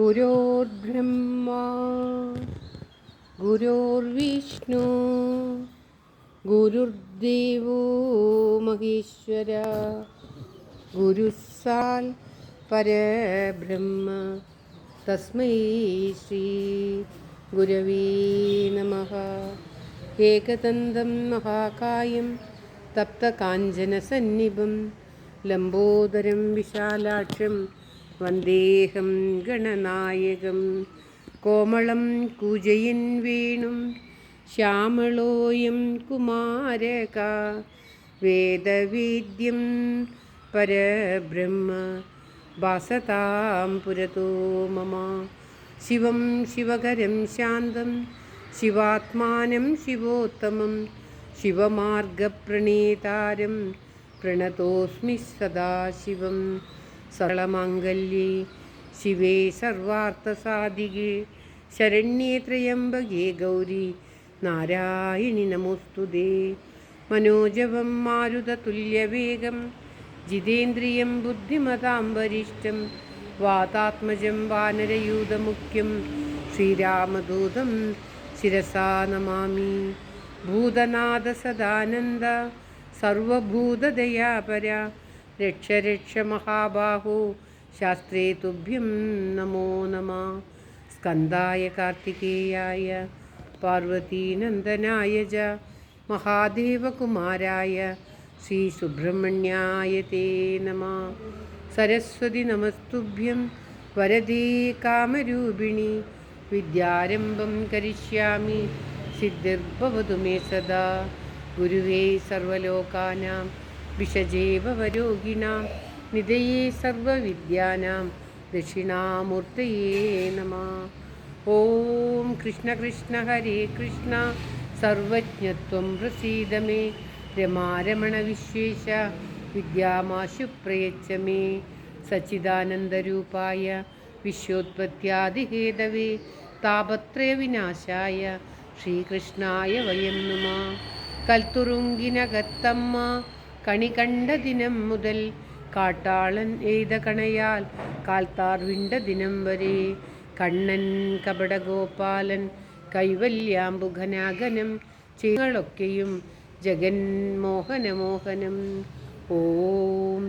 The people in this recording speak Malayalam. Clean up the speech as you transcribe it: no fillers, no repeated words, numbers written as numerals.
ഗുരുർബ്രഹ്മാ ഗുരുർവിഷ്ണു ഗുരുർദേവോ മഹേശ്വര ഗുരുസാൽ പരബ്രഹ്മ തസ്മൈ ശ്രീ ഗുരവേ നമഃ. ഏകദന്തം മഹാകായം തപ്തകാഞ്ചനസന്നിഭം ലംബോദരം വിശാലാക്ഷം വന്ദേഹം ഗണനായകം. കോമളം കൂജയൻ വേണും ശ്യാമളോയം കുമാരക വേദവേദ്യം പരബ്രഹ്മ ഭാസതാം പുരതോ മമ. ശിവം ശിവകരം ശാന്തം ശിവാത്മാനം ശിവോത്തമം ശിവമാർഗപ്രണേതാരം പ്രണതോസ്മി സദാശിവം. സർവമംഗല്യേ ശിവേ സർവാർത്ഥസാധികേ ശരണ്യേ ത്രയംബകേ ഗൗരി നാരായണി നമോസ്തുതേ. മനോജവം മാരുതതുല്യവേഗം ജിതേന്ദ്രിയം ബുദ്ധിമതാം വരിഷ്ഠം വാതാത്മജം വാനരയൂഥമുഖ്യം ശ്രീരാമദൂതം ശിരസാ നമാമി. ഭൂതനാഥ സദാനന്ദ സർവഭൂതദയാപര രക്ഷ രക്ഷ മഹാബാഹോ ശാസ്ത്രേ തുഭ്യം നമോ നമഃ. സ്കന്ദായ കാർത്തികേയായ പാർവതീനന്ദനായ ച മഹാദേവകുമാരായ ശ്രീ സുബ്രഹ്മണ്യായ തേ നമഃ. സരസ്വതി നമസ്തുഭ്യം വരദേ കാമരൂപിണി വിദ്യാരംഭം കരിഷ്യാമി സിദ്ധിർഭവതു മേ സദാ. ഗുരുവേ സർവലോകാനാം വിഷജേ ഭവരോഗിണാം നിധയേ സർവവിദ്യാനാം ദക്ഷിണാമൂർത്തയേ നമഃ. ഓം കൃഷ്ണ കൃഷ്ണ ഹരേ കൃഷ്ണ സർവജ്ഞത്വം പ്രസീദ മേ. രമാരമണ വിശ്വേശ വിദ്യാമാശു പ്രയച്ഛ മേ. സച്ചിദാനന്ദരൂപായ വിശ്വോത്പത്യാദിഹേതവേ താപത്രയ വിനാശായ ശ്രീകൃഷ്ണായ വയം നമഃ. കൽത്തുറുങ്കിനകത്തമ്മ കണി കണ്ട ദിനം മുതൽ കാട്ടാളൻ എയ്ത കണയാൽ കാൽത്താർ വിണ്ട ദിനം വരെ കണ്ണൻ കപടഗോപാലൻ കൈവല്യാംബുഘനാഗനം ചെയ്കളൊക്കെയും ജഗന്മോഹനമോഹനം. ഓം